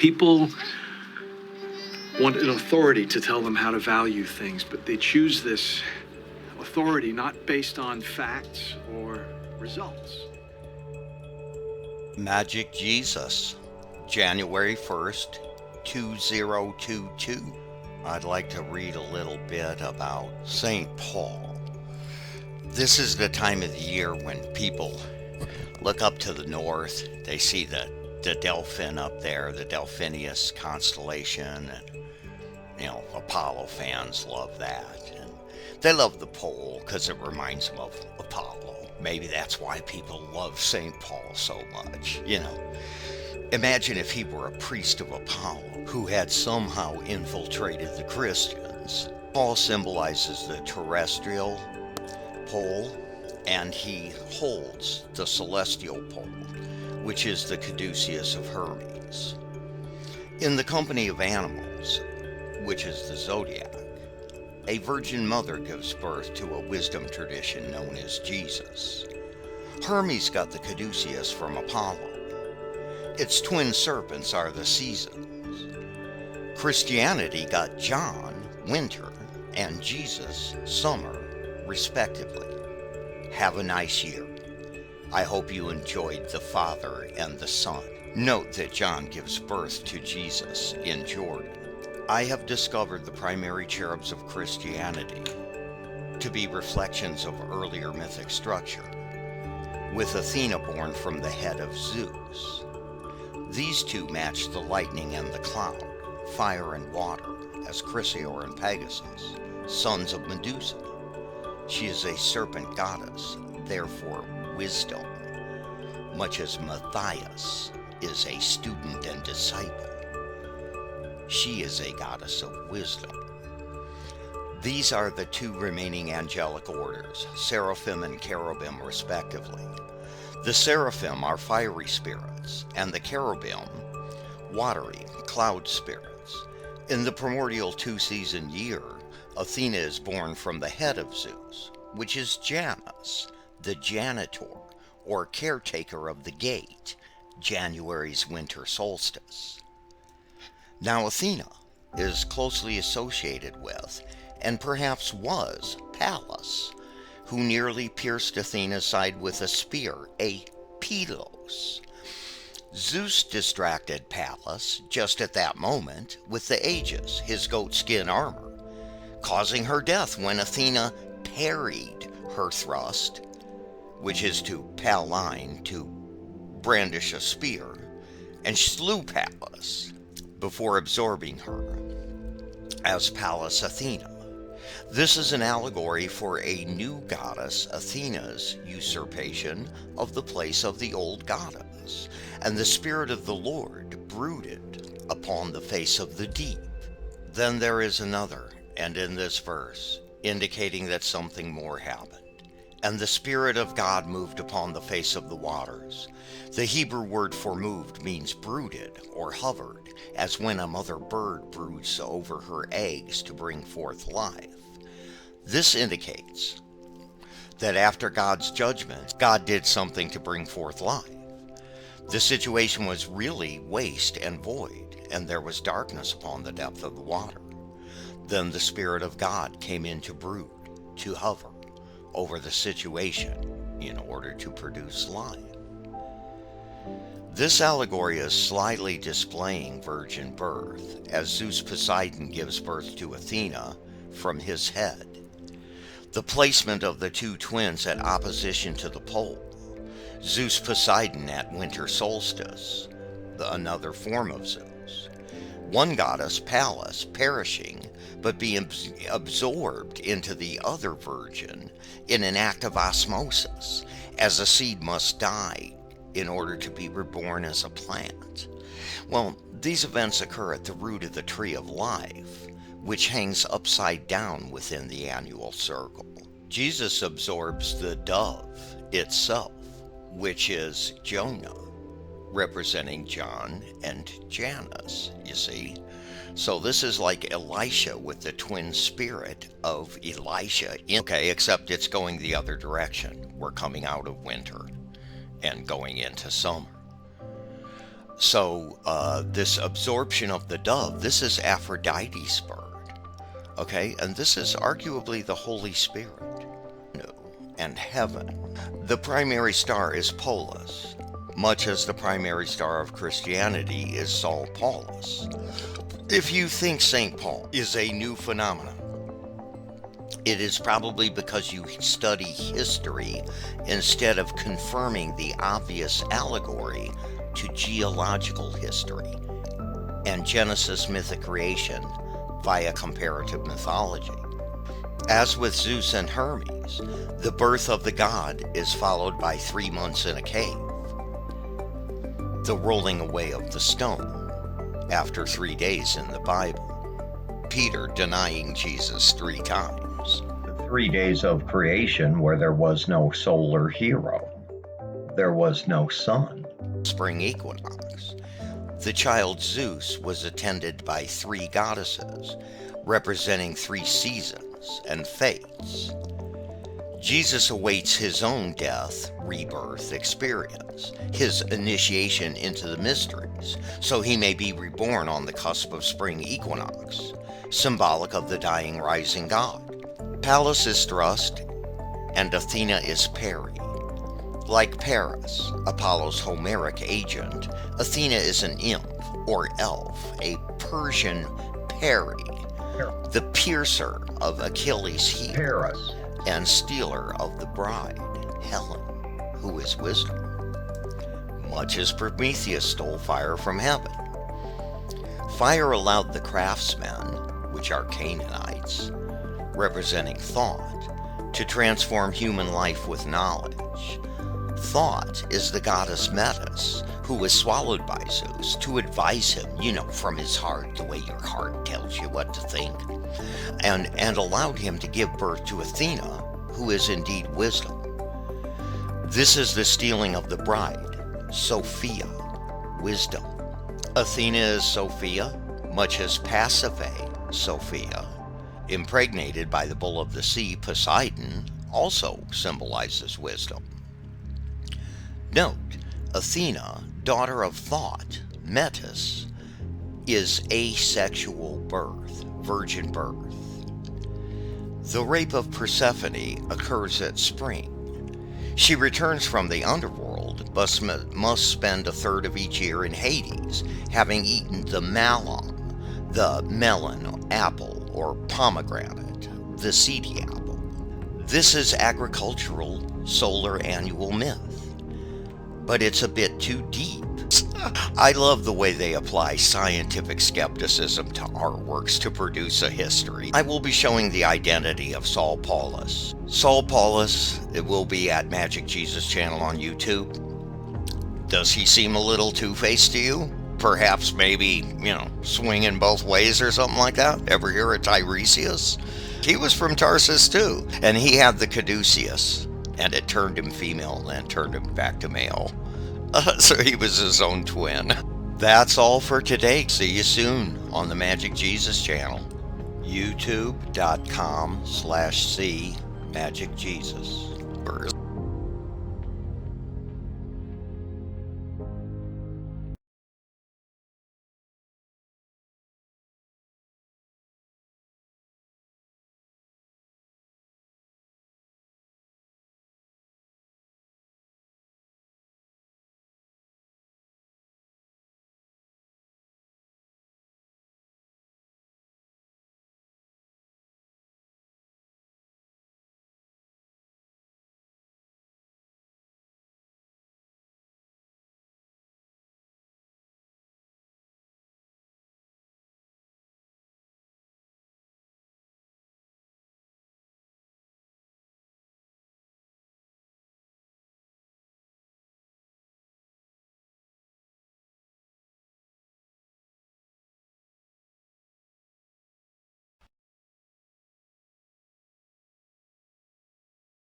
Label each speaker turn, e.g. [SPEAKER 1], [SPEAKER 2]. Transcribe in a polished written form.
[SPEAKER 1] People want an authority to tell them how to value things, but they choose this authority not based on facts or results.
[SPEAKER 2] Magic Jesus, January 1st, 2022. I'd like to read a little bit about Saint Paul. This is the time of the year when people look up to the north. They see the Delphin up there, the Delphinius constellation, and Apollo fans love that. And they love the pole because it reminds them of Apollo. Maybe that's why people love St. Paul so much. Imagine if he were a priest of Apollo who had somehow infiltrated the Christians. Paul symbolizes the terrestrial pole, and he holds the celestial pole, which is the caduceus of Hermes. In the company of animals, which is the zodiac, a virgin mother gives birth to a wisdom tradition known as Jesus. Hermes got the caduceus from Apollo. Its twin serpents are the seasons. Christianity got John, winter, and Jesus, summer, respectively. Have a nice year. I hope you enjoyed the Father and the Son. Note that John gives birth to Jesus in Jordan. I have discovered the primary cherubs of Christianity to be reflections of earlier mythic structure, with Athena born from the head of Zeus. These two match the lightning and the cloud, fire and water, as Chrysaor and Pegasus, sons of Medusa. She is a serpent goddess, therefore wisdom, much as Matthias is a student and disciple. She is a goddess of wisdom. These are the two remaining angelic orders, seraphim and cherubim respectively. The seraphim are fiery spirits, and the cherubim, watery, cloud spirits. In the primordial two-season year, Athena is born from the head of Zeus, which is Janus, the janitor, or caretaker of the gate, January's winter solstice. Now Athena is closely associated with, and perhaps was, Pallas, who nearly pierced Athena's side with a spear, a pelos. Zeus distracted Pallas just at that moment with the Aegis, his goatskin armor, causing her death when Athena parried her thrust, which is to paline, to brandish a spear, and slew Pallas before absorbing her as Pallas Athena. This is an allegory for a new goddess, Athena's usurpation of the place of the old goddess, and the Spirit of the Lord brooded upon the face of the deep. Then there is another, and in this verse, indicating that something more happened. And the Spirit of God moved upon the face of the waters. The Hebrew word for moved means brooded or hovered, as when a mother bird broods over her eggs to bring forth life. This indicates that after God's judgment, God did something to bring forth life. The situation was really waste and void, and there was darkness upon the depth of the water. Then the Spirit of God came in to brood, to hover over the situation in order to produce life. This allegory is slyly displaying virgin birth, as Zeus Poseidon gives birth to Athena from his head. The placement of the two twins at opposition to the pole, Zeus Poseidon at winter solstice, another form of Zeus. One goddess, Pallas, perishing, but being absorbed into the other virgin in an act of osmosis, as a seed must die in order to be reborn as a plant. Well, these events occur at the root of the tree of life, which hangs upside down within the annual circle. Jesus absorbs the dove itself, which is Jonah, representing John and Janus, you see. So this is like Elisha with the twin spirit of Elisha. Okay, except it's going the other direction. We're coming out of winter and going into summer. So this absorption of the dove, this is Aphrodite's bird. Okay, and this is arguably the Holy Spirit and heaven. The primary star is Paulus, much as the primary star of Christianity is Saul Paulus. If you think St. Paul is a new phenomenon, it is probably because you study history instead of confirming the obvious allegory to geological history and Genesis mythic creation via comparative mythology. As with Zeus and Hermes, the birth of the god is followed by 3 months in a cave, the rolling away of the stone after 3 days in the Bible, Peter denying Jesus 3 times.
[SPEAKER 3] The 3 days of creation where there was no solar hero, there was no sun.
[SPEAKER 2] Spring equinox. The child Zeus was attended by 3 goddesses, representing 3 seasons and fates. Jesus awaits his own death, rebirth experience, his initiation into the mysteries, so he may be reborn on the cusp of spring equinox, symbolic of the dying rising god. Pallas is thrust, and Athena is parried. Like Paris, Apollo's Homeric agent, Athena is an imp, or elf, a Persian peri, the piercer of Achilles' heel,
[SPEAKER 3] Paris,
[SPEAKER 2] and stealer of the bride, Helen, who is wisdom. Much as Prometheus stole fire from heaven. Fire allowed the craftsmen, which are Canaanites, representing thought, to transform human life with knowledge. Thought is the goddess Metis, who was swallowed by Zeus to advise him, from his heart, the way your heart tells you what to think, and allowed him to give birth to Athena, who is indeed wisdom. This is the stealing of the bride, Sophia, wisdom. Athena is Sophia, much as Pasiphae, Sophia, impregnated by the bull of the sea, Poseidon, also symbolizes wisdom. Note, Athena, daughter of thought, Metis, is asexual birth, virgin birth. The rape of Persephone occurs at spring. She returns from the underworld, but must spend a third of each year in Hades, having eaten the malon, the melon, apple, or pomegranate, the seedy apple. This is agricultural solar annual myth, but it's a bit too deep. I love the way they apply scientific skepticism to artworks to produce a history. I will be showing the identity of Saul Paulus. Saul Paulus, it will be at Magic Jesus channel on YouTube. Does he seem a little two-faced to you? Perhaps maybe, swinging both ways or something like that? Ever hear of Tiresias? He was from Tarsus too, and he had the caduceus, and it turned him female and turned him back to male. So he was his own twin. That's all for today. See you soon on the Magic Jesus channel. youtube.com/C Magic Jesus.